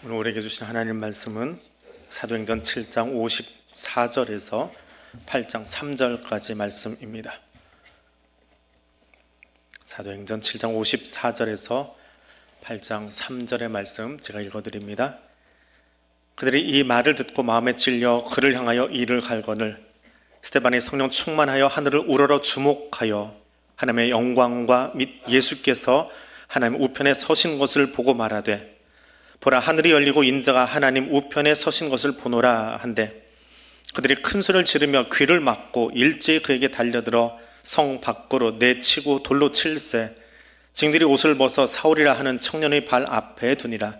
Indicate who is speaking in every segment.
Speaker 1: 오늘 우리에게 주신 하나님 말씀은 사도행전 7장 54절에서 8장 3절까지 말씀입니다. 사도행전 7장 54절에서 8장 3절의 말씀 제가 읽어드립니다. 그들이 이 말을 듣고 마음에 찔려 그를 향하여 이를 갈거늘 스데반이 성령 충만하여 하늘을 우러러 주목하여 하나님의 영광과 및 예수께서 하나님 우편에 서신 것을 보고 말하되 보라, 하늘이 열리고 인자가 하나님 우편에 서신 것을 보노라 한데 그들이 큰 소리를 지르며 귀를 막고 일제히 그에게 달려들어 성 밖으로 내치고 돌로 칠세 증들이 옷을 벗어 사울이라 하는 청년의 발 앞에 두니라.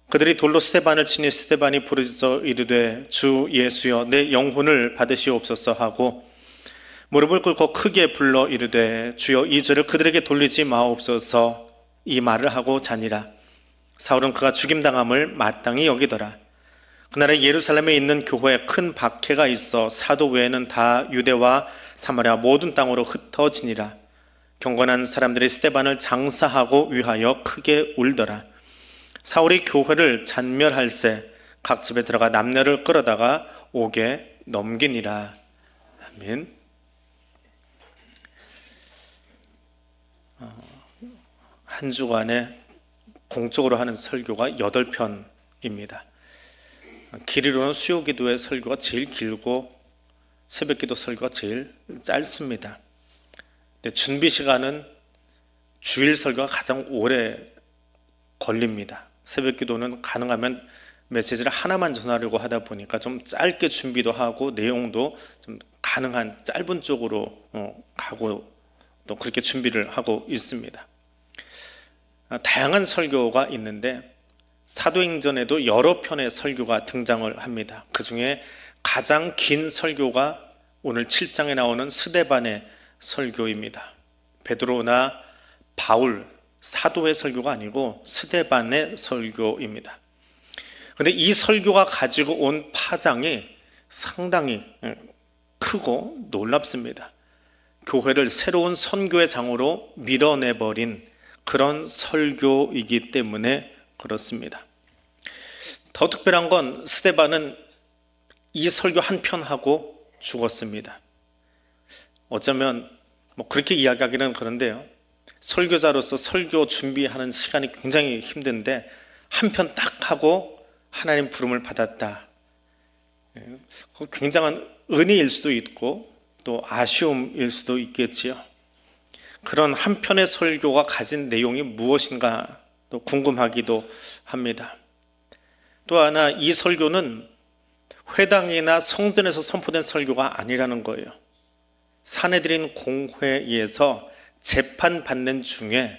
Speaker 1: 그들이 돌로 스데반을 치니 스데반이 부르짖어 이르되 주 예수여 내 영혼을 받으시옵소서 하고 무릎을 꿇고 크게 불러 이르되 주여 이 죄를 그들에게 돌리지 마옵소서 이 말을 하고 자니라. 사울은 그가 죽임당함을 마땅히 여기더라. 그날에 예루살렘에 있는 교회에 큰 박해가 있어 사도 외에는 다 유대와 사마리아 모든 땅으로 흩어지니라. 경건한 사람들이 스데반을 장사하고 위하여 크게 울더라. 사울이 교회를 잔멸할새 각 집에 들어가 남녀를 끌어다가 옥에 넘기니라. 아멘. 한 주간에 공적으로 하는 설교가 8편입니다. 길이로는 수요기도의 설교가 제일 길고 새벽기도 설교가 제일 짧습니다. 근데 준비 시간은 주일 설교가 가장 오래 걸립니다. 새벽기도는 가능하면 메시지를 하나만 전하려고 하다 보니까 좀 짧게 준비도 하고 내용도 좀 가능한 짧은 쪽으로 가고 또 그렇게 준비를 하고 있습니다. 다양한 설교가 있는데 사도행전에도 여러 편의 설교가 등장을 합니다. 그 중에 가장 긴 설교가 오늘 7장에 나오는 스데반의 설교입니다. 베드로나 바울, 사도의 설교가 아니고 스데반의 설교입니다. 그런데 이 설교가 가지고 온 파장이 상당히 크고 놀랍습니다. 교회를 새로운 선교의 장으로 밀어내버린 그런 설교이기 때문에 그렇습니다. 더 특별한 건 스데반은 이 설교 한 편 하고 죽었습니다. 어쩌면 그렇게 이야기하기는 그런데요, 설교자로서 설교 준비하는 시간이 굉장히 힘든데 한 편 딱 하고 하나님 부름을 받았다. 굉장한 은혜일 수도 있고 또 아쉬움일 수도 있겠지요. 그런 한 편의 설교가 가진 내용이 무엇인가 또 궁금하기도 합니다. 또 하나, 이 설교는 회당이나 성전에서 선포된 설교가 아니라는 거예요. 사내들인 공회에서 재판받는 중에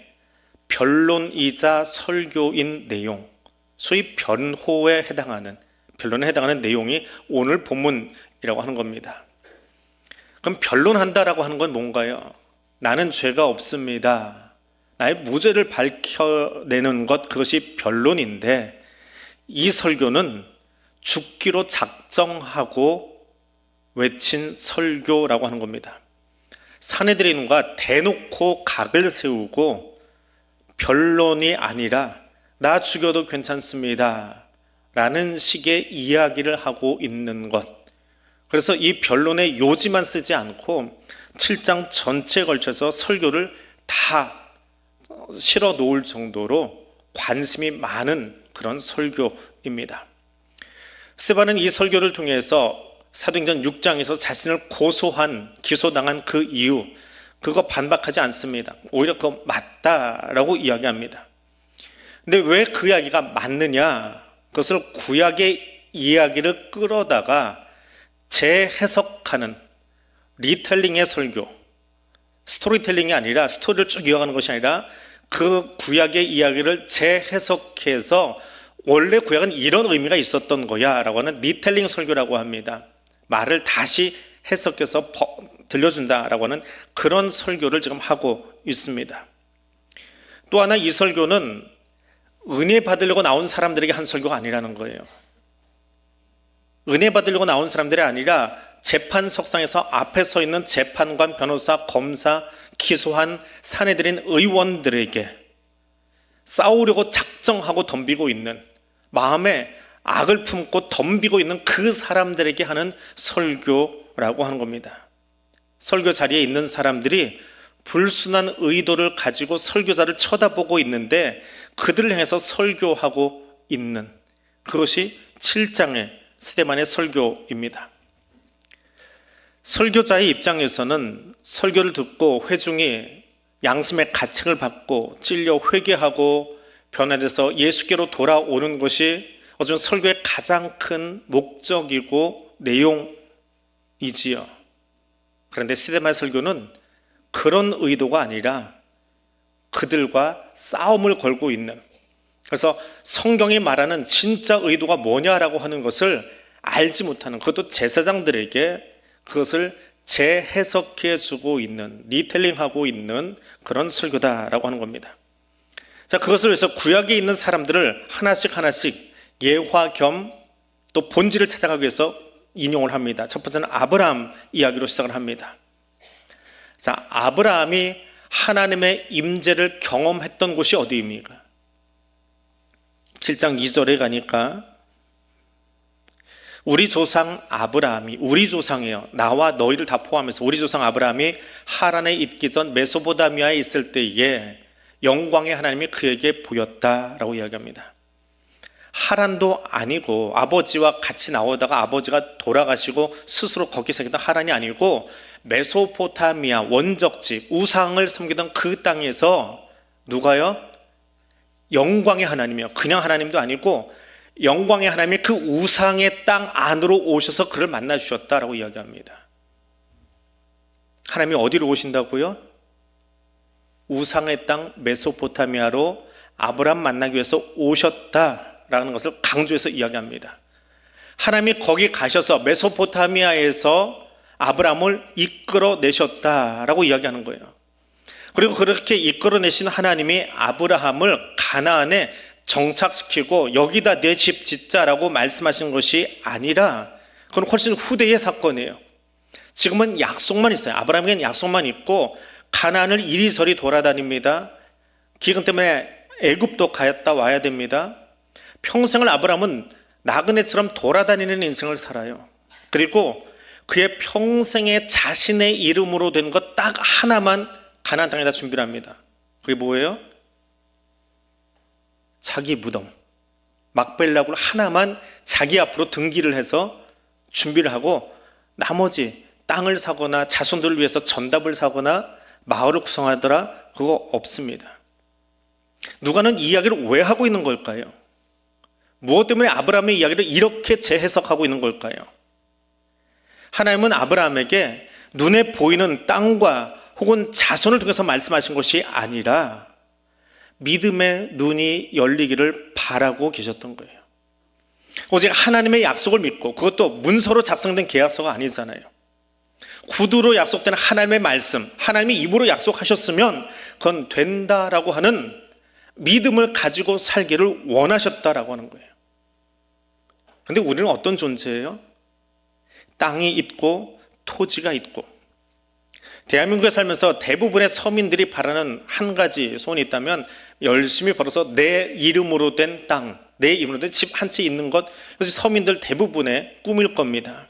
Speaker 1: 변론이자 설교인 내용, 소위 변론에 해당하는 내용이 오늘 본문이라고 하는 겁니다. 그럼 변론한다라고 하는 건 뭔가요? 나는 죄가 없습니다. 나의 무죄를 밝혀내는 것, 그것이 변론인데 이 설교는 죽기로 작정하고 외친 설교라고 하는 겁니다. 사내들인과 대놓고 각을 세우고 변론이 아니라 나 죽여도 괜찮습니다 라는 식의 이야기를 하고 있는 것. 그래서 이 변론의 요지만 쓰지 않고 7장 전체에 걸쳐서 설교를 다 실어 놓을 정도로 관심이 많은 그런 설교입니다. 스데반은 이 설교를 통해서 사도행전 6장에서 자신을 기소당한 그 이유, 그거 반박하지 않습니다. 오히려 그거 맞다라고 이야기합니다. 근데 왜 그 이야기가 맞느냐? 그것을 구약의 이야기를 끌어다가 재해석하는 리텔링의 설교, 스토리텔링이 아니라 스토리를 쭉 이어가는 것이 아니라 그 구약의 이야기를 재해석해서 원래 구약은 이런 의미가 있었던 거야 라고 하는 리텔링 설교라고 합니다. 말을 다시 해석해서 들려준다라고 하는 그런 설교를 지금 하고 있습니다. 또 하나, 이 설교는 은혜 받으려고 나온 사람들에게 한 설교가 아니라는 거예요. 은혜 받으려고 나온 사람들이 아니라 재판석상에서 앞에 서 있는 재판관, 변호사, 검사, 기소한 사내들인 의원들에게 싸우려고 작정하고 덤비고 있는 마음에 악을 품고 덤비고 있는 그 사람들에게 하는 설교라고 하는 겁니다. 설교 자리에 있는 사람들이 불순한 의도를 가지고 설교자를 쳐다보고 있는데 그들을 향해서 설교하고 있는, 그것이 7장의 스데반의 설교입니다. 설교자의 입장에서는 설교를 듣고 회중이 양심의 가책을 받고 찔려 회개하고 변화돼서 예수께로 돌아오는 것이 어쩌면 설교의 가장 큰 목적이고 내용이지요. 그런데 스데반의 설교는 그런 의도가 아니라 그들과 싸움을 걸고 있는, 그래서 성경이 말하는 진짜 의도가 뭐냐라고 하는 것을 알지 못하는, 그것도 제사장들에게 그것을 재해석해 주고 있는, 리텔링하고 있는 그런 설교다라고 하는 겁니다. 자, 그것을 위해서 구약에 있는 사람들을 하나씩 예화 겸 또 본질을 찾아가기 위해서 인용을 합니다. 첫 번째는 아브라함 이야기로 시작을 합니다. 자, 아브라함이 하나님의 임재를 경험했던 곳이 어디입니까? 7장 2절에 가니까 우리 조상 아브라함이, 우리 조상이에요. 나와 너희를 다 포함해서 우리 조상 아브라함이 하란에 있기 전 메소포타미아에 있을 때에 영광의 하나님이 그에게 보였다라고 이야기합니다. 하란도 아니고 아버지와 같이 나오다가 아버지가 돌아가시고 스스로 거기 살던 하란이 아니고 메소포타미아 원적지 우상을 섬기던 그 땅에서 누가요? 영광의 하나님이요. 그냥 하나님도 아니고 영광의 하나님이 그 우상의 땅 안으로 오셔서 그를 만나 주셨다라고 이야기합니다. 하나님이 어디로 오신다고요? 우상의 땅 메소포타미아로 아브라함 만나기 위해서 오셨다라는 것을 강조해서 이야기합니다. 하나님이 거기 가셔서 메소포타미아에서 아브라함을 이끌어내셨다라고 이야기하는 거예요. 그리고 그렇게 이끌어내신 하나님이 아브라함을 가나안에 정착시키고 여기다 내 집 짓자라고 말씀하신 것이 아니라 그건 훨씬 후대의 사건이에요. 지금은 약속만 있어요. 아브라함에게는 약속만 있고 가나안을 이리저리 돌아다닙니다. 기근 때문에 애굽도 갔다 와야 됩니다. 평생을 아브라함은 나그네처럼 돌아다니는 인생을 살아요. 그리고 그의 평생에 자신의 이름으로 된 것 딱 하나만 가나안 땅에다 준비를 합니다. 그게 뭐예요? 자기 무덤 막벨라굴 하나만 자기 앞으로 등기를 해서 준비를 하고 나머지 땅을 사거나 자손들을 위해서 전답을 사거나 마을을 구성하더라 그거 없습니다. 누가는 이 이야기를 왜 하고 있는 걸까요? 무엇 때문에 아브라함의 이야기를 이렇게 재해석하고 있는 걸까요? 하나님은 아브라함에게 눈에 보이는 땅과 혹은 자손을 통해서 말씀하신 것이 아니라 믿음의 눈이 열리기를 바라고 계셨던 거예요. 오직 하나님의 약속을 믿고, 그것도 문서로 작성된 계약서가 아니잖아요. 구두로 약속된 하나님의 말씀, 하나님이 입으로 약속하셨으면 그건 된다라고 하는 믿음을 가지고 살기를 원하셨다라고 하는 거예요. 그런데 우리는 어떤 존재예요? 땅이 있고 토지가 있고, 대한민국에 살면서 대부분의 서민들이 바라는 한 가지 소원이 있다면 열심히 벌어서 내 이름으로 된 땅, 내 이름으로 된 집 한 채 있는 것, 그것이 서민들 대부분의 꿈일 겁니다.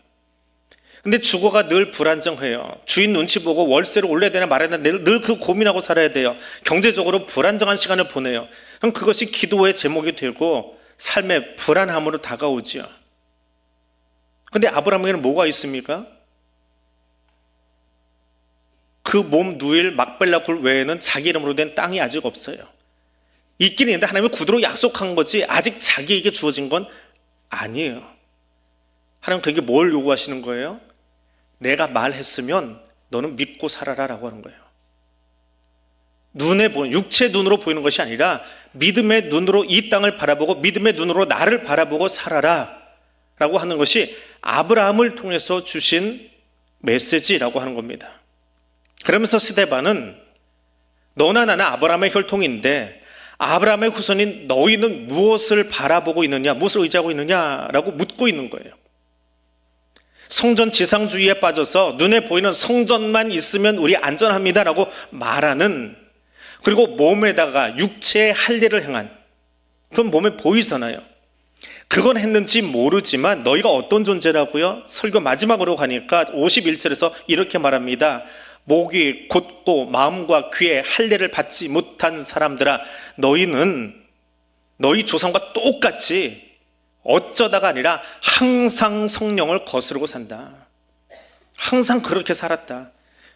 Speaker 1: 근데 주거가 늘 불안정해요. 주인 눈치 보고 월세를 올려야 되나 말아야 되나 늘 그 고민하고 살아야 돼요. 경제적으로 불안정한 시간을 보내요. 그럼 그것이 기도의 제목이 되고 삶의 불안함으로 다가오지요. 근데 아브라함에게는 뭐가 있습니까? 그 몸 누일 막벨라 굴 외에는 자기 이름으로 된 땅이 아직 없어요. 있긴 있는데 하나님이 구두로 약속한 거지 아직 자기에게 주어진 건 아니에요. 하나님 그게 뭘 요구하시는 거예요? 내가 말했으면 너는 믿고 살아라 라고 하는 거예요. 눈에 보이는, 육체 눈으로 보이는 것이 아니라 믿음의 눈으로 이 땅을 바라보고 믿음의 눈으로 나를 바라보고 살아라 라고 하는 것이 아브라함을 통해서 주신 메시지라고 하는 겁니다. 그러면서 스데반은 너나 나나 아브라함의 혈통인데 아브라함의 후손인 너희는 무엇을 바라보고 있느냐, 무엇을 의지하고 있느냐라고 묻고 있는 거예요. 성전 지상주의에 빠져서 눈에 보이는 성전만 있으면 우리 안전합니다라고 말하는, 그리고 몸에다가 육체의 할례를 행한, 그건 몸에 보이잖아요. 그건 했는지 모르지만 너희가 어떤 존재라고요? 설교 마지막으로 가니까 51절에서 이렇게 말합니다. 목이 곧고 마음과 귀에 할례를 받지 못한 사람들아, 너희는 너희 조상과 똑같이 어쩌다가 아니라 항상 성령을 거스르고 산다. 항상 그렇게 살았다.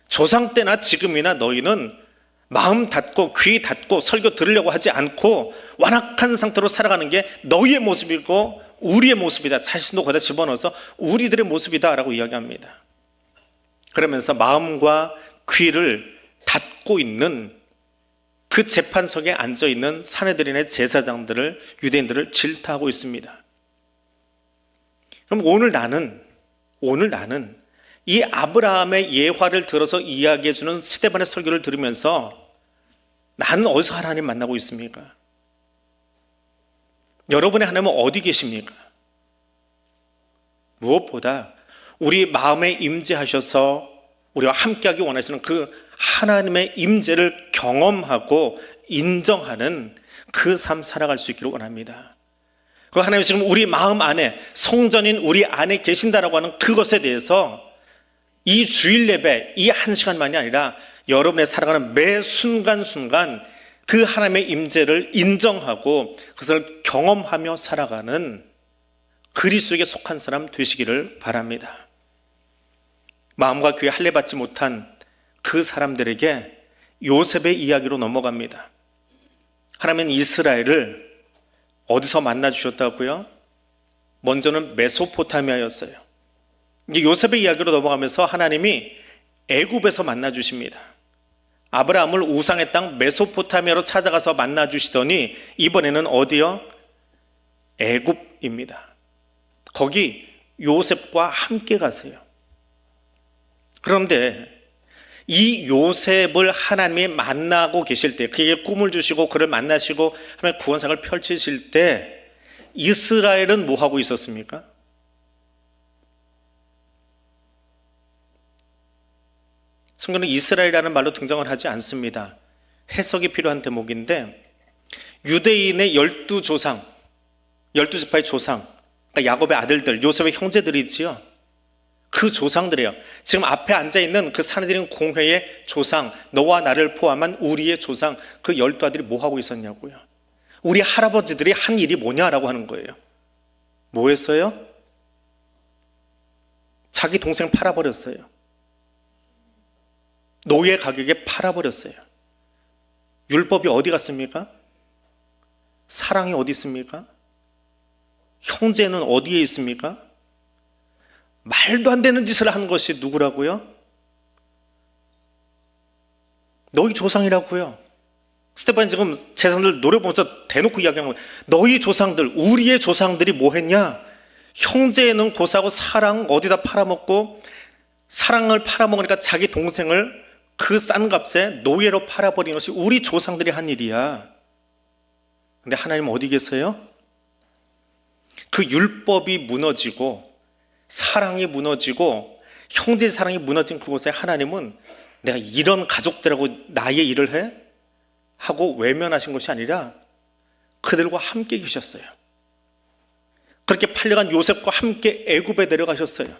Speaker 1: 조상 때나 지금이나 너희는 마음 닫고 귀 닫고 설교 들으려고 하지 않고 완악한 상태로 살아가는 게 너희의 모습이고 우리의 모습이다. 자신도 거기다 집어넣어서 우리들의 모습이다 라고 이야기합니다. 그러면서 마음과 귀를 닫고 있는 그 재판석에 앉아있는 사내들인의 제사장들을, 유대인들을 질타하고 있습니다. 그럼 오늘 나는 이 아브라함의 예화를 들어서 이야기해주는 스데반의 설교를 들으면서 나는 어디서 하나님 만나고 있습니까? 여러분의 하나님은 어디 계십니까? 무엇보다 우리 마음에 임재하셔서 우리와 함께하기 원하시는 그 하나님의 임재를 경험하고 인정하는 그 삶 살아갈 수 있기를 원합니다. 그 하나님 지금 우리 마음 안에, 성전인 우리 안에 계신다라고 하는 그것에 대해서 이 주일 예배, 이 한 시간만이 아니라 여러분의 살아가는 매 순간순간 그 하나님의 임재를 인정하고 그것을 경험하며 살아가는 그리스도에게 속한 사람 되시기를 바랍니다. 마음과 귀에 할례 받지 못한 그 사람들에게 요셉의 이야기로 넘어갑니다. 하나님은 이스라엘을 어디서 만나 주셨다고요? 먼저는 메소포타미아였어요. 이제 요셉의 이야기로 넘어가면서 하나님이 애굽에서 만나 주십니다. 아브라함을 우상의 땅 메소포타미아로 찾아가서 만나 주시더니 이번에는 어디요? 애굽입니다. 거기 요셉과 함께 가세요. 그런데 이 요셉을 하나님이 만나고 계실 때, 그에게 꿈을 주시고 그를 만나시고 하나님의 구원상을 펼치실 때 이스라엘은 뭐 하고 있었습니까? 성경은 이스라엘이라는 말로 등장을 하지 않습니다. 해석이 필요한 대목인데 유대인의 12조상, 12지파의 조상, 그러니까 야곱의 아들들, 요셉의 형제들이지요. 그 조상들이에요. 지금 앞에 앉아있는 그 사내들인 공회의 조상, 너와 나를 포함한 우리의 조상, 그 12아들이 뭐 하고 있었냐고요. 우리 할아버지들이 한 일이 뭐냐라고 하는 거예요. 뭐 했어요? 자기 동생 팔아버렸어요. 노예 가격에 팔아버렸어요. 율법이 어디 갔습니까? 사랑이 어디 있습니까? 형제는 어디에 있습니까? 말도 안 되는 짓을 한 것이 누구라고요? 너희 조상이라고요. 스테반이 지금 제사장들 노려보면서 대놓고 이야기하는 거예요. 너희 조상들, 우리의 조상들이 뭐 했냐? 형제는 고사하고 사랑 어디다 팔아먹고, 사랑을 팔아먹으니까 자기 동생을 그 싼 값에 노예로 팔아버린 것이 우리 조상들이 한 일이야. 근데 하나님 어디 계세요? 그 율법이 무너지고 사랑이 무너지고 형제 사랑이 무너진 그곳에 하나님은 내가 이런 가족들하고 나의 일을 해? 하고 외면하신 것이 아니라 그들과 함께 계셨어요. 그렇게 팔려간 요셉과 함께 애굽에 내려가셨어요.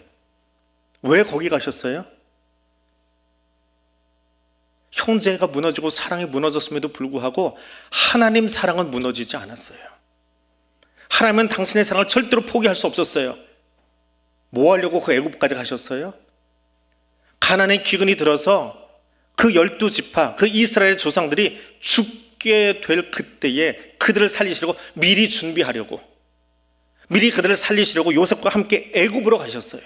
Speaker 1: 왜 거기 가셨어요? 형제가 무너지고 사랑이 무너졌음에도 불구하고 하나님 사랑은 무너지지 않았어요. 하나님은 당신의 사랑을 절대로 포기할 수 없었어요. 뭐 하려고 그 애굽까지 가셨어요? 가나안의 기근이 들어서 그 12지파, 그 이스라엘 조상들이 죽게 될 그때에 그들을 살리시려고 미리 준비하려고, 미리 그들을 살리시려고 요셉과 함께 애굽으로 가셨어요.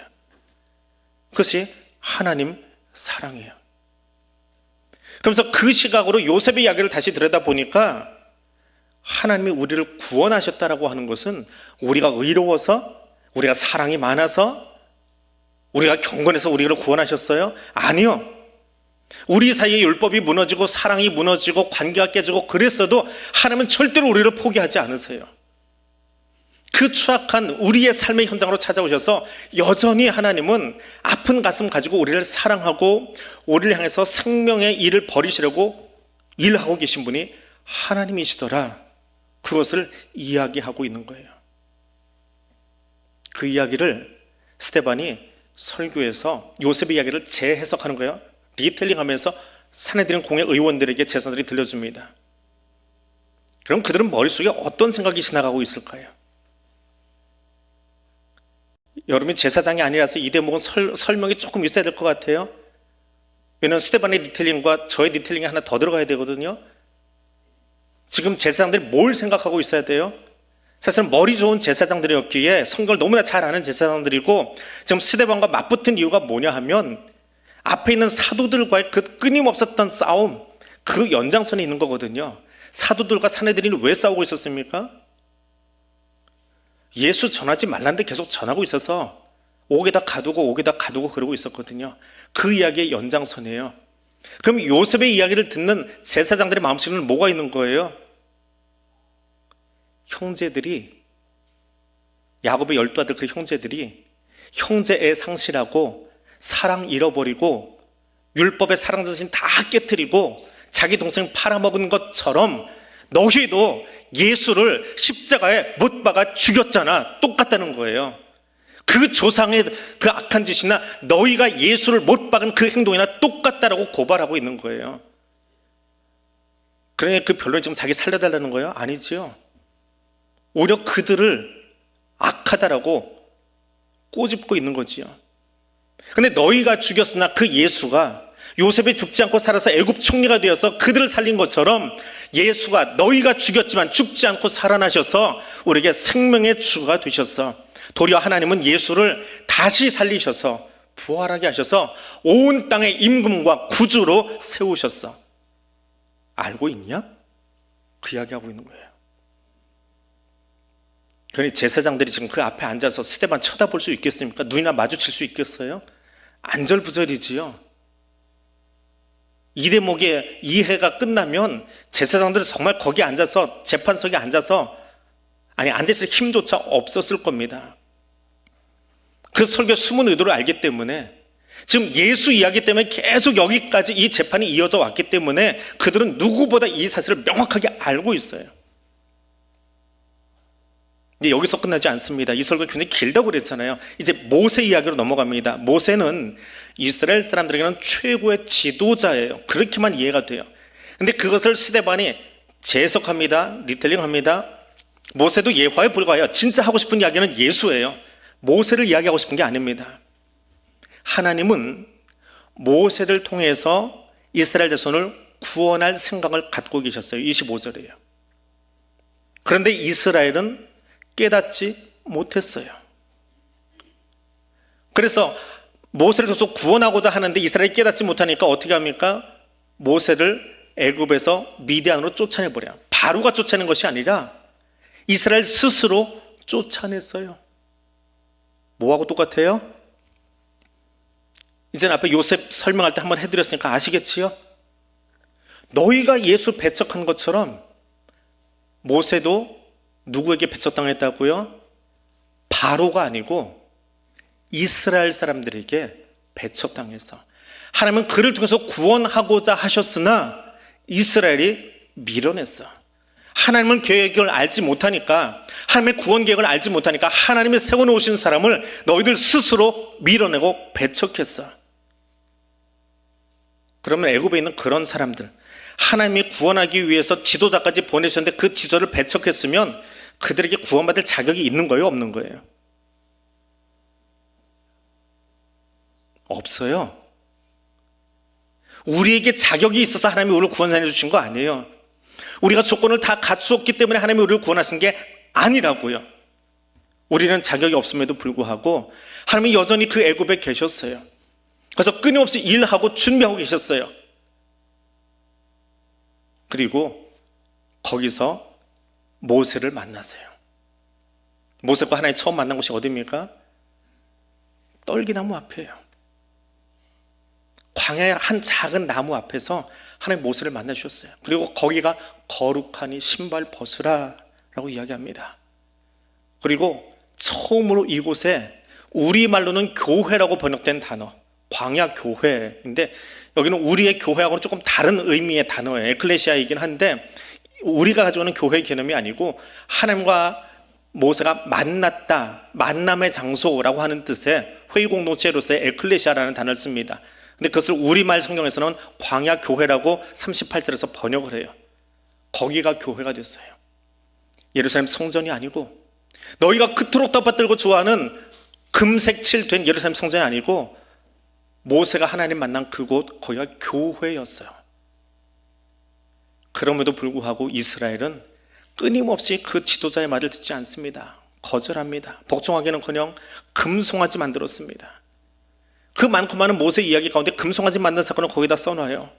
Speaker 1: 그것이 하나님 사랑이에요. 그러면서 그 시각으로 요셉의 이야기를 다시 들여다보니까 하나님이 우리를 구원하셨다라고 하는 것은 우리가 의로워서, 우리가 사랑이 많아서, 우리가 경건해서 우리를 구원하셨어요? 아니요. 우리 사이에 율법이 무너지고 사랑이 무너지고 관계가 깨지고 그랬어도 하나님은 절대로 우리를 포기하지 않으세요. 그 추악한 우리의 삶의 현장으로 찾아오셔서 여전히 하나님은 아픈 가슴 가지고 우리를 사랑하고 우리를 향해서 생명의 일을 벌이시려고 일하고 계신 분이 하나님이시더라. 그것을 이야기하고 있는 거예요. 그 이야기를 스데반이 설교에서 요셉의 이야기를 재해석하는 거예요. 리텔링하면서 사내들인 공회 의원들에게 제사장들이 들려줍니다. 그럼 그들은 머릿속에 어떤 생각이 지나가고 있을까요? 여러분이 제사장이 아니라서 이 대목은 설명이 조금 있어야 될 것 같아요. 왜냐하면 스데반의 디테일링과 저의 디테일링이 하나 더 들어가야 되거든요. 지금 제사장들이 뭘 생각하고 있어야 돼요? 사실 머리 좋은 제사장들이었기에 성경을 너무나 잘 아는 제사장들이고, 지금 스데반과 맞붙은 이유가 뭐냐 하면 앞에 있는 사도들과의 그 끊임없었던 싸움, 그 연장선에 있는 거거든요. 사도들과 사내들이 왜 싸우고 있었습니까? 예수 전하지 말란데 계속 전하고 있어서 옥에다 가두고 그러고 있었거든요. 그 이야기의 연장선이에요. 그럼 요셉의 이야기를 듣는 제사장들의 마음속에는 뭐가 있는 거예요? 형제들이, 야곱의 12아들 그 형제들이 형제애 상실하고 사랑 잃어버리고 율법의 사랑 정신 다 깨트리고 자기 동생 팔아먹은 것처럼 너희도 예수를 십자가에 못 박아 죽였잖아. 똑같다는 거예요. 그 조상의 그 악한 짓이나 너희가 예수를 못 박은 그 행동이나 똑같다라고 고발하고 있는 거예요. 그러니까 그 변론이 지금 자기 살려달라는 거예요? 아니지요. 오히려 그들을 악하다라고 꼬집고 있는 거지요. 근데 너희가 죽였으나 그 예수가 요셉이 죽지 않고 살아서 애굽 총리가 되어서 그들을 살린 것처럼 예수가 너희가 죽였지만 죽지 않고 살아나셔서 우리에게 생명의 주가 되셨어. 도리어 하나님은 예수를 다시 살리셔서 부활하게 하셔서 온 땅의 임금과 구주로 세우셨어. 알고 있냐? 그 이야기하고 있는 거예요. 그러니 제사장들이 지금 그 앞에 앉아서 스데반 쳐다볼 수 있겠습니까? 눈이나 마주칠 수 있겠어요? 안절부절이지요. 이 대목의 이해가 끝나면 제사장들은 정말 거기 앉아서 재판석에 앉아서 앉아있을 힘조차 없었을 겁니다. 그 설교 숨은 의도를 알기 때문에, 지금 예수 이야기 때문에 계속 여기까지 이 재판이 이어져 왔기 때문에 그들은 누구보다 이 사실을 명확하게 알고 있어요. 근데 여기서 끝나지 않습니다. 이 설교가 굉장히 길다고 그랬잖아요. 이제 모세 이야기로 넘어갑니다. 모세는 이스라엘 사람들에게는 최고의 지도자예요. 그렇게만 이해가 돼요. 근데 그것을 스데반이 재해석합니다. 리텔링합니다. 모세도 예화에 불과해요. 진짜 하고 싶은 이야기는 예수예요. 모세를 이야기하고 싶은 게 아닙니다. 하나님은 모세를 통해서 이스라엘 자손을 구원할 생각을 갖고 계셨어요. 25절이에요. 그런데 이스라엘은 깨닫지 못했어요. 그래서 모세를 통해서 구원하고자 하는데 이스라엘이 깨닫지 못하니까 어떻게 합니까? 모세를 애굽에서 미디안으로 쫓아내버려요. 바로가 쫓아낸 것이 아니라 이스라엘 스스로 쫓아냈어요. 뭐하고 똑같아요? 이제는 앞에 요셉 설명할 때 한번 해드렸으니까 아시겠지요? 너희가 예수 배척한 것처럼 모세도 누구에게 배척당했다고요? 바로가 아니고 이스라엘 사람들에게 배척당했어. 하나님은 그를 통해서 구원하고자 하셨으나 이스라엘이 밀어냈어. 하나님은 계획을 알지 못하니까, 하나님의 구원 계획을 알지 못하니까 하나님이 세워놓으신 사람을 너희들 스스로 밀어내고 배척했어. 그러면 애굽에 있는 그런 사람들, 하나님이 구원하기 위해서 지도자까지 보내셨는데 그 지도를 배척했으면 그들에게 구원받을 자격이 있는 거예요? 없는 거예요? 없어요. 우리에게 자격이 있어서 하나님이 우리를 구원해 주신 거 아니에요. 우리가 조건을 다 갖추었기 때문에 하나님이 우리를 구원하신 게 아니라고요. 우리는 자격이 없음에도 불구하고 하나님이 여전히 그 애굽에 계셨어요. 그래서 끊임없이 일하고 준비하고 계셨어요. 그리고 거기서 모세를 만나세요. 모세과 하나님 처음 만난 곳이 어디입니까? 떨기나무 앞이에요. 광야의 한 작은 나무 앞에서 하나님 모세를 만나주셨어요. 그리고 거기가 거룩하니 신발 벗으라 라고 이야기합니다. 그리고 처음으로 이곳에 우리말로는 교회라고 번역된 단어, 광야 교회인데 여기는 우리의 교회하고는 조금 다른 의미의 단어예요. 에클레시아이긴 한데 우리가 가져오는 교회 개념이 아니고 하나님과 모세가 만났다, 만남의 장소라고 하는 뜻의 회의 공동체로서의 에클레시아라는 단어를 씁니다. 근데 그것을 우리말 성경에서는 광야 교회라고 38절에서 번역을 해요. 거기가 교회가 됐어요. 예루살렘 성전이 아니고, 너희가 그토록 떠받들고 좋아하는 금색칠 된 예루살렘 성전이 아니고, 모세가 하나님 만난 그곳, 거기가 교회였어요. 그럼에도 불구하고 이스라엘은 끊임없이 그 지도자의 말을 듣지 않습니다. 거절합니다. 복종하기는커녕 금송아지 만들었습니다. 그 많고 많은 모세 이야기 가운데 금송아지 만든 사건을 거기다 써놔요.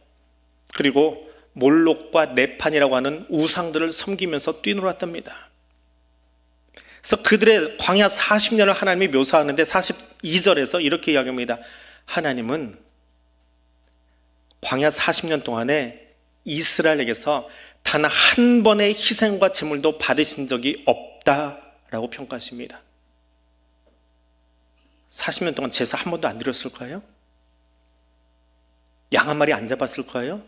Speaker 1: 그리고 몰록과 네판이라고 하는 우상들을 섬기면서 뛰놀았답니다. 그래서 그들의 광야 40년을 하나님이 묘사하는데 42절에서 이렇게 이야기합니다. 하나님은 광야 40년 동안에 이스라엘에게서 단 한 번의 희생과 제물도 받으신 적이 없다라고 평가하십니다. 40년 동안 제사 한 번도 안 드렸을까요? 양 한 마리 안 잡았을까요?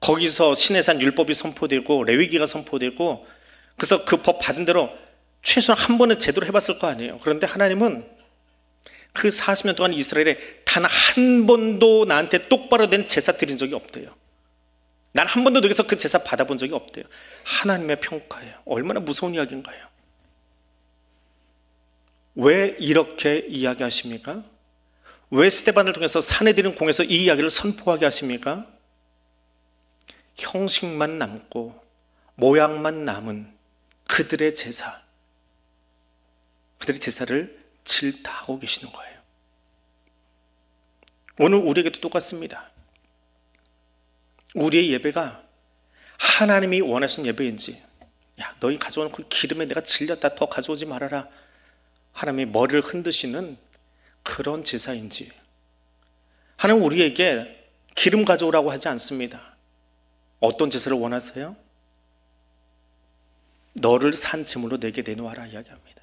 Speaker 1: 거기서 시내산 율법이 선포되고 레위기가 선포되고, 그래서 그 법 받은 대로 최소한 한 번은 제대로 해봤을 거 아니에요. 그런데 하나님은 그 40년 동안 이스라엘에 단 한 번도 나한테 똑바로 된 제사 드린 적이 없대요. 난 한 번도 여기서 그 제사 받아본 적이 없대요. 하나님의 평가예요. 얼마나 무서운 이야기인가요? 왜 이렇게 이야기하십니까? 왜 스데반을 통해서 사내들인 공에서 이 이야기를 선포하게 하십니까? 형식만 남고 모양만 남은 그들의 제사, 그들의 제사를 질타하고 계시는 거예요. 오늘 우리에게도 똑같습니다. 우리의 예배가 하나님이 원하시는 예배인지, 야, 너희 가져오는 그 기름에 내가 질렸다, 더 가져오지 말아라, 하나님이 머리를 흔드시는 그런 제사인지. 하나님 우리에게 기름 가져오라고 하지 않습니다. 어떤 제사를 원하세요? 너를 산 제물로 내게 내놓아라 이야기합니다.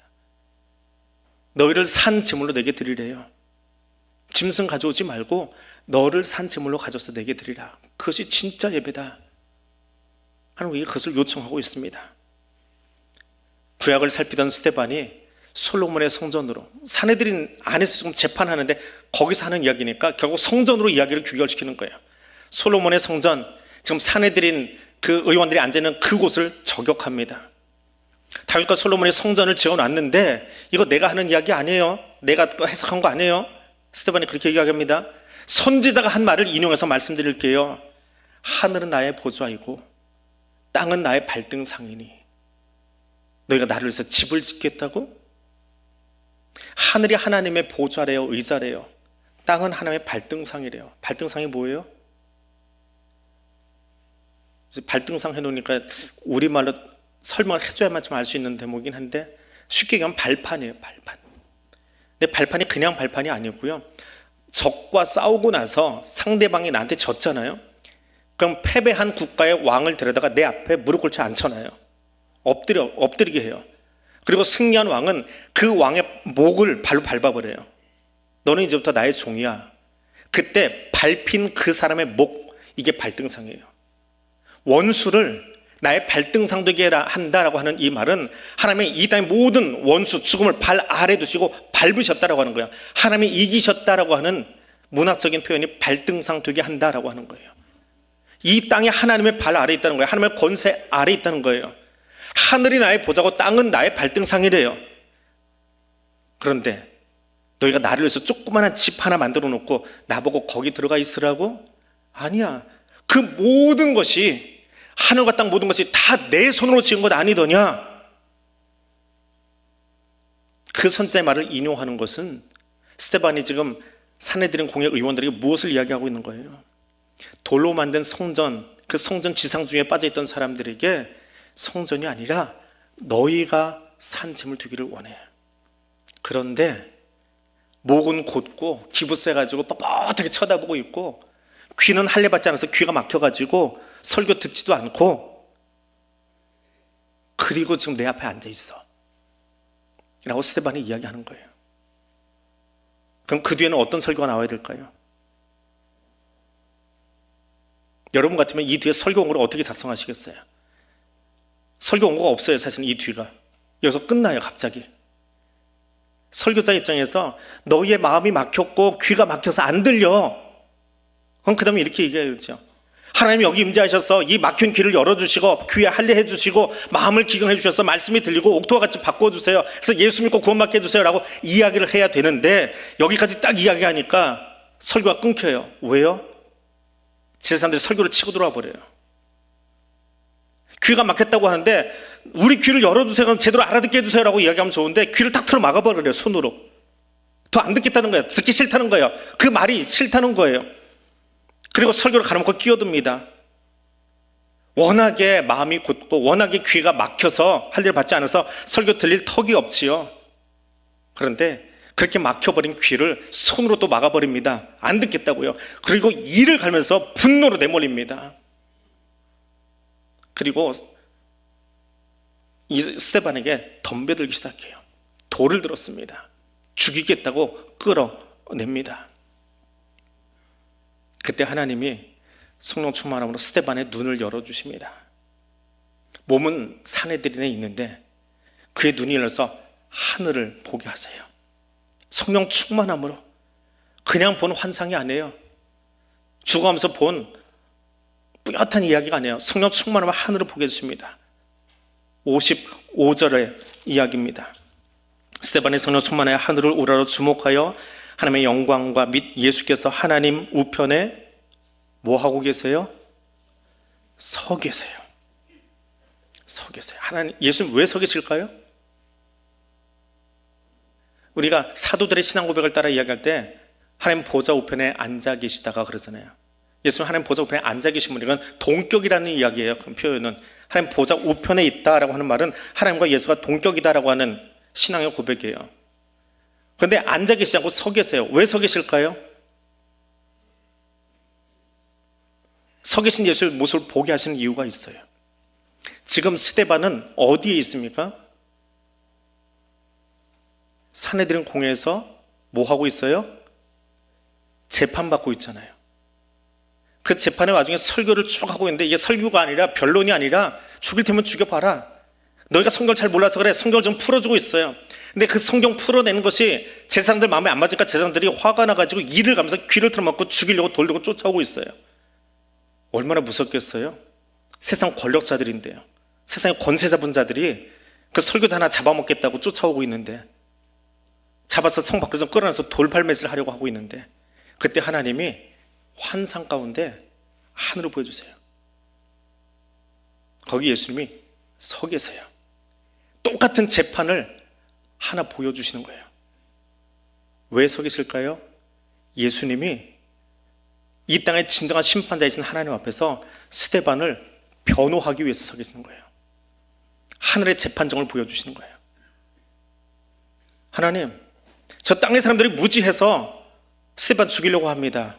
Speaker 1: 너희를 산 제물로 내게 드리래요. 짐승 가져오지 말고 너를 산 제물로 가져서 내게 드리라. 그것이 진짜 예배다. 하나님 우리에게 그것을 요청하고 있습니다. 구약을 살피던 스데반이 솔로몬의 성전으로, 사내들인 안에서 지금 재판하는데 거기서 하는 이야기니까 결국 성전으로 이야기를 귀결시키는 거예요. 솔로몬의 성전, 지금 사내들인 그 의원들이 앉아있는 그곳을 저격합니다. 다윗과 솔로몬의 성전을 지어놨는데 이거 내가 하는 이야기 아니에요, 내가 해석한 거 아니에요. 스데반이 그렇게 이야기합니다. 선지자가 한 말을 인용해서 말씀드릴게요. 하늘은 나의 보좌이고 땅은 나의 발등상이니 너희가 나를 위해서 집을 짓겠다고? 하늘이 하나님의 보좌래요, 의자래요. 땅은 하나님의 발등상이래요. 발등상이 뭐예요? 발등상 해놓으니까 우리말로 설명을 해줘야만 좀 알 수 있는 대목이긴 한데, 쉽게 얘기하면 발판이에요, 발판. 근데 발판이 그냥 발판이 아니고요, 적과 싸우고 나서 상대방이 나한테 졌잖아요. 그럼 패배한 국가의 왕을 데려다가 내 앞에 무릎 꿇지 않잖아요. 엎드리게 해요. 그리고 승리한 왕은 그 왕의 목을 발로 밟아버려요. 너는 이제부터 나의 종이야. 그때 밟힌 그 사람의 목, 이게 발등상이에요. 원수를 나의 발등상 되게 한다라고 하는 이 말은 하나님이 이 땅의 모든 원수, 죽음을 발 아래 두시고 밟으셨다라고 하는 거예요. 하나님이 이기셨다라고 하는 문학적인 표현이 발등상 되게 한다라고 하는 거예요. 이 땅이 하나님의 발 아래 있다는 거예요. 하나님의 권세 아래 있다는 거예요. 하늘이 나의 보좌고 땅은 나의 발등상이래요. 그런데 너희가 나를 위해서 조그마한 집 하나 만들어 놓고 나보고 거기 들어가 있으라고? 아니야. 그 모든 것이, 하늘과 땅 모든 것이 다 내 손으로 지은 것 아니더냐? 그 선지자의 말을 인용하는 것은 스데반이 지금 사내들인 공회 의원들에게 무엇을 이야기하고 있는 거예요? 돌로 만든 성전, 그 성전 지상 중에 빠져있던 사람들에게 성전이 아니라 너희가 산 짐을 두기를 원해. 그런데 목은 곧고 기부 세가지고 뻣뻣하게 쳐다보고 있고, 귀는 할례 받지 않아서 귀가 막혀가지고 설교 듣지도 않고, 그리고 지금 내 앞에 앉아있어 라고 스데반이 이야기하는 거예요. 그럼 그 뒤에는 어떤 설교가 나와야 될까요? 여러분 같으면 이 뒤에 설교문을 어떻게 작성하시겠어요? 설교 원고가 없어요. 사실 이 뒤가. 여기서 끝나요. 갑자기. 설교자 입장에서 너희의 마음이 막혔고 귀가 막혀서 안 들려. 그럼 그 다음에 이렇게 얘기하죠. 하나님이 여기 임재하셔서 이 막힌 귀를 열어주시고 귀에 할례 해주시고 마음을 기경해 주셔서 말씀이 들리고 옥토와 같이 바꿔주세요. 그래서 예수 믿고 구원받게 해주세요 라고 이야기를 해야 되는데 여기까지 딱 이야기하니까 설교가 끊겨요. 왜요? 제사장들이 설교를 치고 들어와 버려요. 귀가 막혔다고 하는데 우리 귀를 열어주세요. 그럼 제대로 알아듣게 해주세요 라고 이야기하면 좋은데 귀를 탁 틀어 막아버려요. 손으로. 더 안 듣겠다는 거예요. 듣기 싫다는 거예요. 그 말이 싫다는 거예요. 그리고 설교를 가로막고 끼어듭니다. 워낙에 마음이 굳고 워낙에 귀가 막혀서 할례를 받지 않아서 설교 들릴 턱이 없지요. 그런데 그렇게 막혀버린 귀를 손으로 또 막아버립니다. 안 듣겠다고요. 그리고 이를 갈면서 분노로 내몰립니다. 그리고 이 스데반에게 덤벼들기 시작해요. 돌을 들었습니다. 죽이겠다고 끌어냅니다. 그때 하나님이 성령 충만함으로 스데반의 눈을 열어주십니다. 몸은 사내들인에 있는데 그의 눈이 열려서 하늘을 보게 하세요. 성령 충만함으로 그냥 본 환상이 아니에요. 죽어가면서 본 뿌옇한 이야기가 아니에요. 성령 충만함으로 하늘을 보게 해주십니다. 55절의 이야기입니다. 스데반의 성령 충만하여 하늘을 우러러 주목하여 하나님의 영광과 및 예수께서 하나님 우편에 뭐 하고 계세요? 서 계세요. 서 계세요. 하나님, 예수님 왜 서 계실까요? 우리가 사도들의 신앙 고백을 따라 이야기할 때 하나님 보좌 우편에 앉아 계시다가 그러잖아요. 예수님 하나님 보좌 우편에 앉아 계신 분이 건 동격이라는 이야기예요. 그 표현은 하나님 보좌 우편에 있다라고 하는 말은 하나님과 예수가 동격이다라고 하는 신앙의 고백이에요. 그런데 앉아 계시지 않고 서 계세요. 왜 서 계실까요? 서 계신 예수의 모습을 보게 하시는 이유가 있어요. 지금 스데반은 어디에 있습니까? 사내들은 공회에서 뭐 하고 있어요? 재판받고 있잖아요. 그 재판의 와중에 설교를 쭉 하고 있는데 이게 설교가 아니라 변론이 아니라 죽일 테면 죽여봐라. 너희가 성경을 잘 몰라서 그래. 성경을 좀 풀어주고 있어요. 근데 그 성경 풀어내는 것이 제사장들 마음에 안 맞으니까 제사장들이 화가 나가지고 이를 가면서 귀를 틀어막고 죽이려고 돌리고 쫓아오고 있어요. 얼마나 무섭겠어요? 세상 권력자들인데요. 세상의 권세 잡은 자들이 그 설교자 하나 잡아먹겠다고 쫓아오고 있는데 잡아서 성 밖으로 좀 끌어내서 돌팔매질 하려고 하고 있는데 그때 하나님이 환상 가운데 하늘을 보여주세요. 거기 예수님이 서 계세요. 똑같은 재판을 하나 보여주시는 거예요. 왜 서 계실까요? 예수님이 이 땅의 진정한 심판자이신 하나님 앞에서 스데반을 변호하기 위해서 서 계시는 거예요. 하늘의 재판정을 보여주시는 거예요. 하나님, 저 땅의 사람들이 무지해서 스데반 죽이려고 합니다.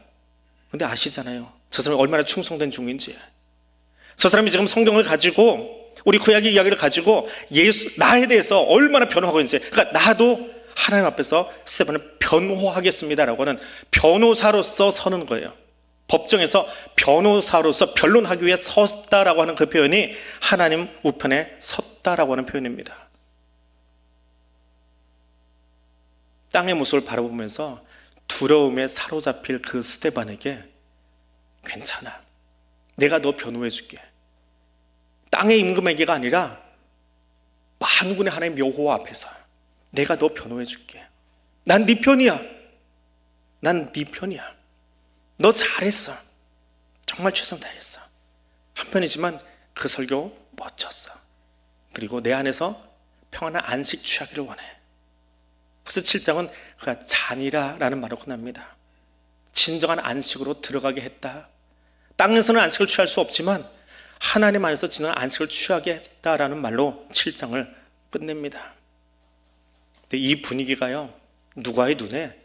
Speaker 1: 근데 아시잖아요. 저 사람이 얼마나 충성된 종인지. 저 사람이 지금 성경을 가지고 우리 구약의 이야기를 가지고 나에 대해서 얼마나 변호하고 있는지. 그러니까 나도 하나님 앞에서 스데반을 변호하겠습니다라고 하는 변호사로서 서는 거예요. 법정에서 변호사로서 변론하기 위해 섰다라고 하는 그 표현이 하나님 우편에 섰다라고 하는 표현입니다. 땅의 모습을 바라보면서 두려움에 사로잡힐 그 스데반에게 괜찮아. 내가 너 변호해 줄게. 땅의 임금에게가 아니라 만군의 하나님 여호와 앞에서 내가 너 변호해 줄게. 난 네 편이야. 난 네 편이야. 너 잘했어. 정말 최선 다했어. 한편이지만 그 설교 멋졌어. 그리고 내 안에서 평안한 안식 취하기를 원해. 그래서 7장은 그가 잔이라라는 말로 끝납니다. 진정한 안식으로 들어가게 했다. 땅에서는 안식을 취할 수 없지만 하나님 안에서 진정한 안식을 취하게 했다라는 말로 7장을 끝냅니다. 근데 이 분위기가요, 누가의 눈에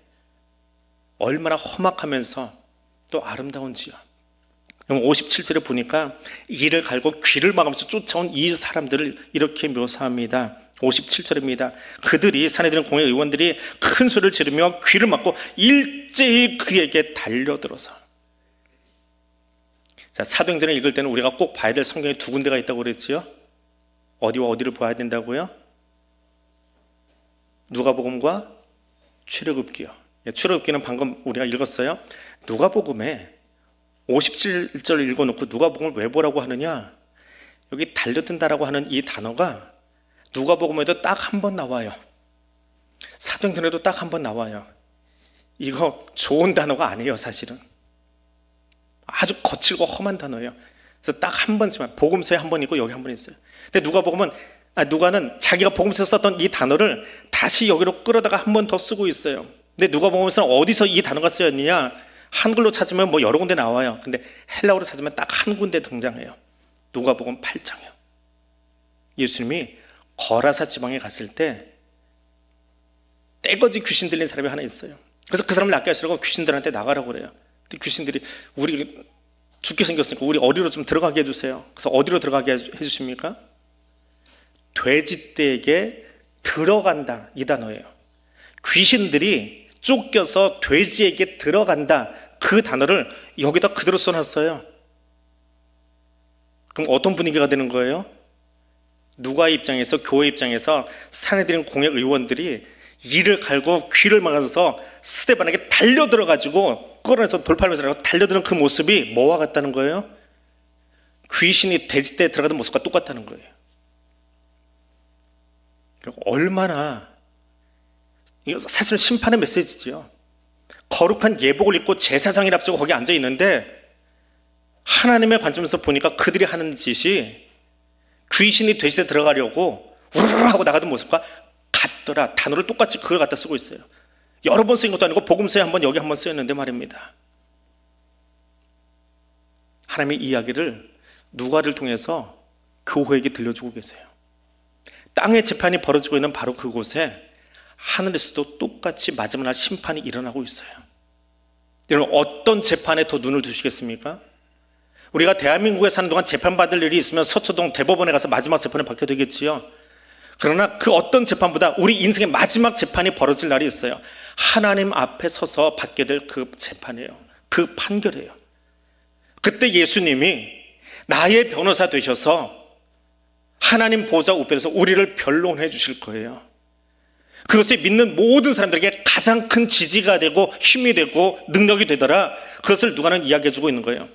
Speaker 1: 얼마나 험악하면서 또 아름다운지요. 57절에 보니까 이를 갈고 귀를 막으면서 쫓아온 이 사람들을 이렇게 묘사합니다. 57절입니다. 그들이 사내들은 공회 의원들이 큰 소리를 지르며 귀를 막고 일제히 그에게 달려들어서. 자, 사도행전을 읽을 때는 우리가 꼭 봐야 될 성경에 두 군데가 있다고 그랬지요. 어디와 어디를 봐야 된다고요? 누가복음과 출애굽기요. 출애굽기는 방금 우리가 읽었어요. 누가복음에 57절 읽어놓고 누가복음을 왜 보라고 하느냐? 여기 달려든다라고 하는 이 단어가 누가복음에도 딱 한 번 나와요. 사도행전에도 딱 한 번 나와요. 이거 좋은 단어가 아니에요, 사실은. 아주 거칠고 험한 단어예요. 그래서 딱 한 번쯤만, 복음서에 한 번 있고 여기 한 번 있어요. 근데 누가는 자기가 복음서에 썼던 이 단어를 다시 여기로 끌어다가 한 번 더 쓰고 있어요. 근데 누가복음에서는 어디서 이 단어가 쓰였느냐? 한글로 찾으면 뭐 여러 군데 나와요. 근데 헬라어로 찾으면 딱 한 군데 등장해요. 누가복음 8장이요. 예수님이 거라사 지방에 갔을 때 떼거지 귀신 들린 사람이 하나 있어요. 그래서 그 사람을 낫게 하시라고 귀신들한테 나가라고 그래요. 근데 귀신들이 우리 죽게 생겼으니까 우리 어디로 좀 들어가게 해주세요. 그래서 어디로 들어가게 해주십니까? 돼지떼에게 들어간다, 이 단어예요. 귀신들이 쫓겨서 돼지에게 들어간다, 그 단어를 여기다 그대로 써놨어요. 그럼 어떤 분위기가 되는 거예요? 누가 입장에서, 교회 입장에서 사내들인 공회 의원들이 이를 갈고 귀를 막아서 스데반에게 달려들어가지고 끌어내서 돌팔면서 달려드는 그 모습이 뭐와 같다는 거예요? 귀신이 돼지떼에 들어가던 모습과 똑같다는 거예요. 얼마나, 이거 사실은 심판의 메시지죠. 거룩한 예복을 입고 제사장을 앞세고 거기 앉아 있는데 하나님의 관점에서 보니까 그들이 하는 짓이 귀신이 돼지떼에 들어가려고 우르르 하고 나가던 모습과 같더라. 단어를 똑같이 그걸 갖다 쓰고 있어요. 여러 번 쓰인 것도 아니고 복음서에 한 번, 여기 한 번 쓰였는데 말입니다. 하나님의 이야기를 누가를 통해서 교회에게 들려주고 계세요. 땅의 재판이 벌어지고 있는 바로 그곳에 하늘에서도 똑같이 마지막 날 심판이 일어나고 있어요. 여러분, 어떤 재판에 더 눈을 두시겠습니까? 우리가 대한민국에 사는 동안 재판받을 일이 있으면 서초동 대법원에 가서 마지막 재판을 받게 되겠지요. 그러나 그 어떤 재판보다 우리 인생의 마지막 재판이 벌어질 날이 있어요. 하나님 앞에 서서 받게 될 그 재판이에요. 그 판결이에요. 그때 예수님이 나의 변호사 되셔서 하나님 보좌 우편에서 우리를 변론해 주실 거예요. 그것이 믿는 모든 사람들에게 가장 큰 지지가 되고 힘이 되고 능력이 되더라. 그것을 누가는 이야기해 주고 있는 거예요.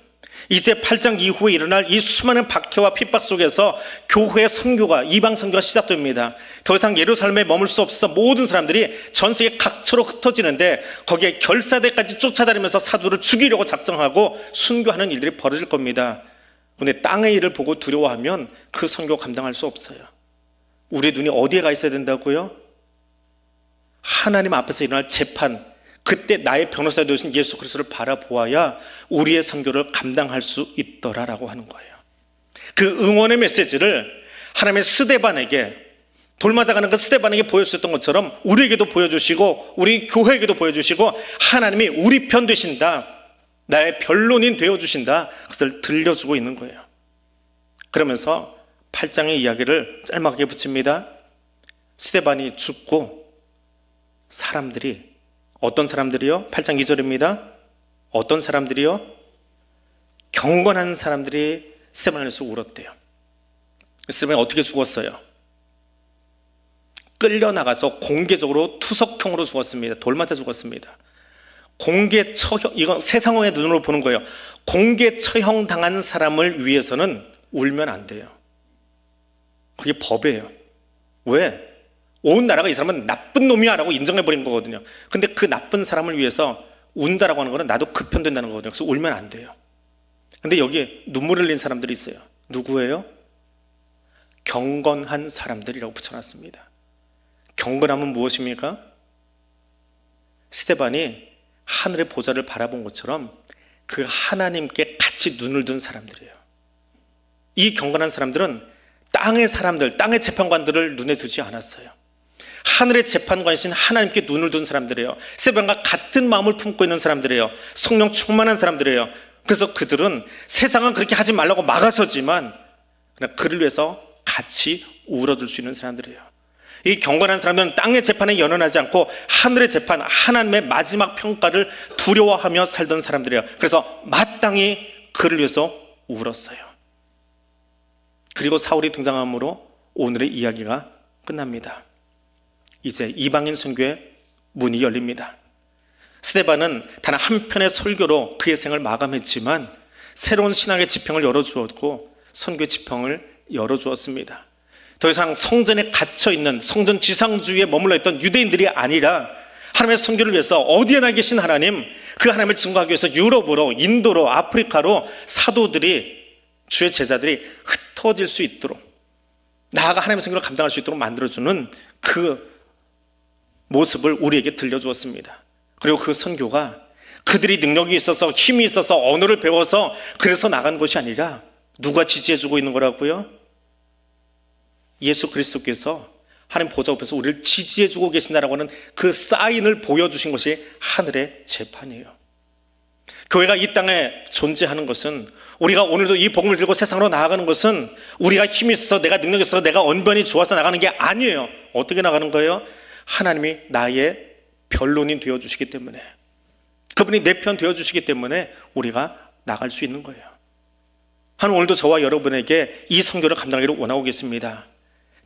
Speaker 1: 이제 8장 이후에 일어날 이 수많은 박해와 핍박 속에서 교회의 선교가, 이방 선교가 시작됩니다. 더 이상 예루살렘에 머물 수 없어서 모든 사람들이 전 세계 각처로 흩어지는데 거기에 결사대까지 쫓아다니면서 사도를 죽이려고 작정하고 순교하는 일들이 벌어질 겁니다. 그런데 땅의 일을 보고 두려워하면 그 선교 감당할 수 없어요. 우리 눈이 어디에 가 있어야 된다고요? 하나님 앞에서 일어날 재판, 그때 나의 변호사 되신 예수 그리스도를 바라보아야 우리의 선교를 감당할 수 있더라라고 하는 거예요. 그 응원의 메시지를 하나님의 스데반에게, 돌맞아가는 그 스데반에게 보여주셨던 것처럼 우리에게도 보여주시고 우리 교회에게도 보여주시고 하나님이 우리 편 되신다, 나의 변론인 되어주신다, 그것을 들려주고 있는 거예요. 그러면서 8장의 이야기를 짤막하게 붙입니다. 스데반이 죽고 사람들이, 어떤 사람들이요? 8장 2절입니다. 어떤 사람들이요? 경건한 사람들이 스데반을 위해서 울었대요. 스데반이 어떻게 죽었어요? 끌려나가서 공개적으로 투석형으로 죽었습니다. 돌 맞아 죽었습니다. 공개 처형, 이건 새 상황의 눈으로 보는 거예요. 공개 처형 당한 사람을 위해서는 울면 안 돼요. 그게 법이에요. 왜? 온 나라가 이 사람은 나쁜 놈이야 라고 인정해버린 거거든요. 근데 그 나쁜 사람을 위해서 운다라고 하는 거는 나도 그 편 된다는 거거든요. 그래서 울면 안 돼요. 근데 여기 눈물 흘린 사람들이 있어요. 누구예요? 경건한 사람들이라고 붙여놨습니다. 경건함은 무엇입니까? 스데반이 하늘의 보좌를 바라본 것처럼 그 하나님께 같이 눈을 둔 사람들이에요. 이 경건한 사람들은 땅의 사람들, 땅의 재판관들을 눈에 두지 않았어요. 하늘의 재판관이신 하나님께 눈을 둔 사람들이에요. 스데반과 같은 마음을 품고 있는 사람들이에요. 성령 충만한 사람들이에요. 그래서 그들은 세상은 그렇게 하지 말라고 막아서지만 그냥 그를 위해서 같이 울어줄 수 있는 사람들이에요. 이 경건한 사람들은 땅의 재판에 연연하지 않고 하늘의 재판, 하나님의 마지막 평가를 두려워하며 살던 사람들이에요. 그래서 마땅히 그를 위해서 울었어요. 그리고 사울이 등장함으로 오늘의 이야기가 끝납니다. 이제 이방인 선교의 문이 열립니다. 스데반은 단 한 편의 설교로 그의 생을 마감했지만 새로운 신앙의 지평을 열어주었고 선교의 지평을 열어주었습니다. 더 이상 성전에 갇혀있는 성전 지상주의에 머물러 있던 유대인들이 아니라 하나님의 선교를 위해서 어디에나 계신 하나님, 그 하나님을 증거하기 위해서 유럽으로, 인도로, 아프리카로 사도들이, 주의 제자들이 흩어질 수 있도록, 나아가 하나님의 선교를 감당할 수 있도록 만들어주는 그 모습을 우리에게 들려주었습니다. 그리고 그 선교가 그들이 능력이 있어서 힘이 있어서 언어를 배워서 그래서 나간 것이 아니라 누가 지지해주고 있는 거라고요? 예수 그리스도께서 하나님 보좌 앞에서 우리를 지지해주고 계신다라고 하는 그 사인을 보여주신 것이 하늘의 재판이에요. 교회가 이 땅에 존재하는 것은, 우리가 오늘도 이 복음을 들고 세상으로 나아가는 것은 우리가 힘이 있어서, 내가 능력이 있어서, 내가 언변이 좋아서 나가는 게 아니에요. 어떻게 나가는 거예요? 하나님이 나의 변론인 되어주시기 때문에, 그분이 내 편 되어주시기 때문에 우리가 나갈 수 있는 거예요. 하나님 오늘도 저와 여러분에게 이 선교를 감당하기를 원하고 계십니다.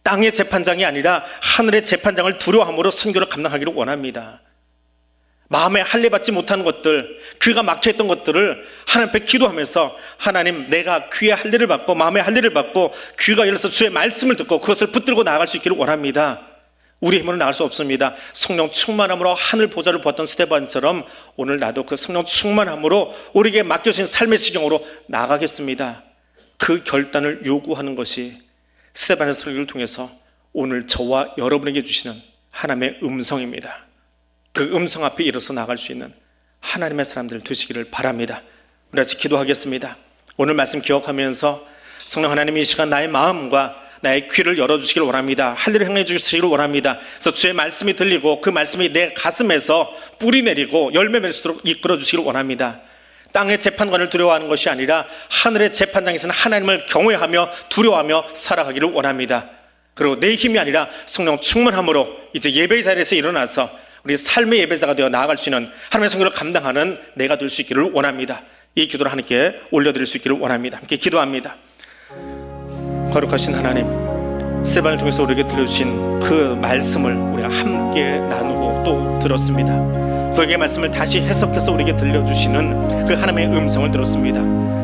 Speaker 1: 땅의 재판장이 아니라 하늘의 재판장을 두려워함으로 선교를 감당하기를 원합니다. 마음에 할례 받지 못한 것들, 귀가 막혀있던 것들을 하나님 앞에 기도하면서, 하나님, 내가 귀에 할례를 받고 마음에 할례를 받고 귀가 열려서 주의 말씀을 듣고 그것을 붙들고 나아갈 수 있기를 원합니다. 우리 힘으로 나갈 수 없습니다. 성령 충만함으로 하늘 보좌를 보았던 스데반처럼 오늘 나도 그 성령 충만함으로 우리에게 맡겨진 삶의 지경으로 나가겠습니다. 그 결단을 요구하는 것이 스데반의 설교를 통해서 오늘 저와 여러분에게 주시는 하나님의 음성입니다. 그 음성 앞에 일어서 나갈 수 있는 하나님의 사람들 되시기를 바랍니다. 우리 같이 기도하겠습니다. 오늘 말씀 기억하면서 성령 하나님이 이 시간 나의 마음과 나의 귀를 열어주시길 원합니다. 할례를 행해 주시기를 원합니다. 그래서 주의 말씀이 들리고 그 말씀이 내 가슴에서 뿌리 내리고 열매 맺을 수 있도록 이끌어 주시기를 원합니다. 땅의 재판관을 두려워하는 것이 아니라 하늘의 재판장에서는 하나님을 경외하며 두려워하며 살아가기를 원합니다. 그리고 내 힘이 아니라 성령 충만함으로 이제 예배 자리에서 일어나서 우리 삶의 예배자가 되어 나아갈 수 있는 하나님의 선교를 감당하는 내가 될 수 있기를 원합니다. 이 기도를 하나님께 올려드릴 수 있기를 원합니다. 함께 기도합니다. 거룩하신 하나님, 스데반을 통해서 우리에게 들려주신 그 말씀을 우리가 함께 나누고 또 들었습니다. 그에게 말씀을 다시 해석해서 우리에게 들려주시는 그 하나님의 음성을 들었습니다.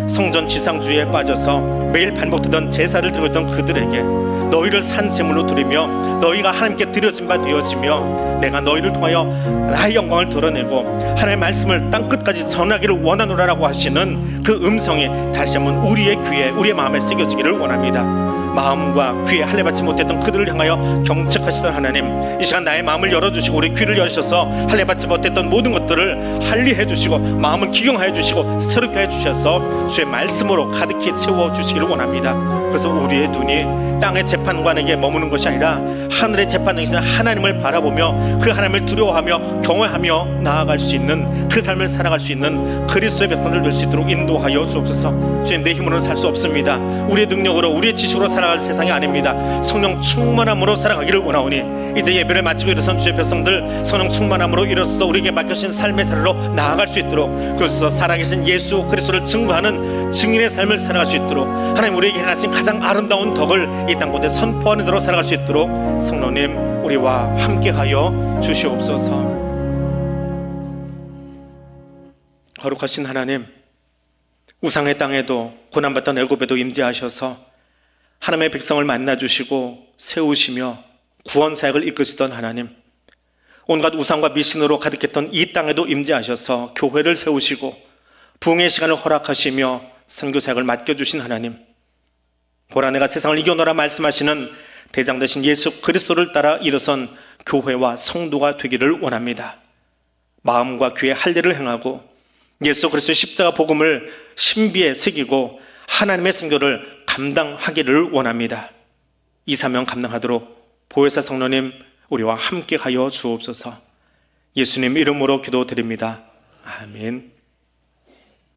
Speaker 1: 성전 지상주의에 빠져서 매일 반복되던 제사를 드리고 있던 그들에게 너희를 산 제물로 드리며 너희가 하나님께 드려진 바 되어지며 내가 너희를 통하여 나의 영광을 드러내고 하나님의 말씀을 땅끝까지 전하기를 원하노라라고 하시는 그 음성이 다시 한번 우리의 귀에, 우리의 마음에 새겨지기를 원합니다. 마음과 귀에 할례 받지 못했던 그들을 향하여 경책하시던 하나님, 이 시간 나의 마음을 열어주시고 우리 귀를 열으셔서 할례 받지 못했던 모든 것들을 할례해 주시고 마음을 기경하여 주시고 새롭게 해 주셔서 주의 말씀으로 가득히 채워주시기를 원합니다. 그래서 우리의 눈이 땅의 재판관에게 머무는 것이 아니라 하늘의 재판장이신 하나님을 바라보며 그 하나님을 두려워하며 경외하며 나아갈 수 있는 그 삶을 살아갈 수 있는 그리스도의 백성들 될 수 있도록 인도하여 주옵소서. 주님, 내 힘으로는 살 수 없습니다. 우리의 능력으로, 우리의 지식으로 살아갈 세상이 아닙니다. 성령 충만함으로 살아가기를 원하오니 이제 예배를 마치고 일어선 주의 백성들 성령 충만함으로 일어서 우리에게 맡겨진 삶의 사례로 나아갈 수 있도록, 그래서 살아계신 예수 그리스도를 증거하는 증인의 삶을 살아갈 수 있도록 하나님 우리에게 행하신 가장 아름다운 덕을 이 땅곳에 선포하는 대로 살아갈 수 있도록 성령님 우리와 함께하여 주시옵소서. 거룩하신 하나님, 우상의 땅에도 고난받던 애굽에도 임재하셔서 하나님의 백성을 만나주시고 세우시며 구원 사역을 이끄시던 하나님, 온갖 우상과 미신으로 가득했던 이 땅에도 임재하셔서 교회를 세우시고 부흥의 시간을 허락하시며 선교 사역을 맡겨주신 하나님, 보라 내가 세상을 이겨노라 말씀하시는 대장 되신 예수 그리스도를 따라 일어선 교회와 성도가 되기를 원합니다. 마음과 귀에 할례를 행하고 예수 그리스도의 십자가 복음을 신비에 새기고 하나님의 선교를 감당하기를 원합니다. 이 사명 감당하도록 보혜사 성령님 우리와 함께 하여 주옵소서. 예수님 이름으로 기도드립니다. 아멘.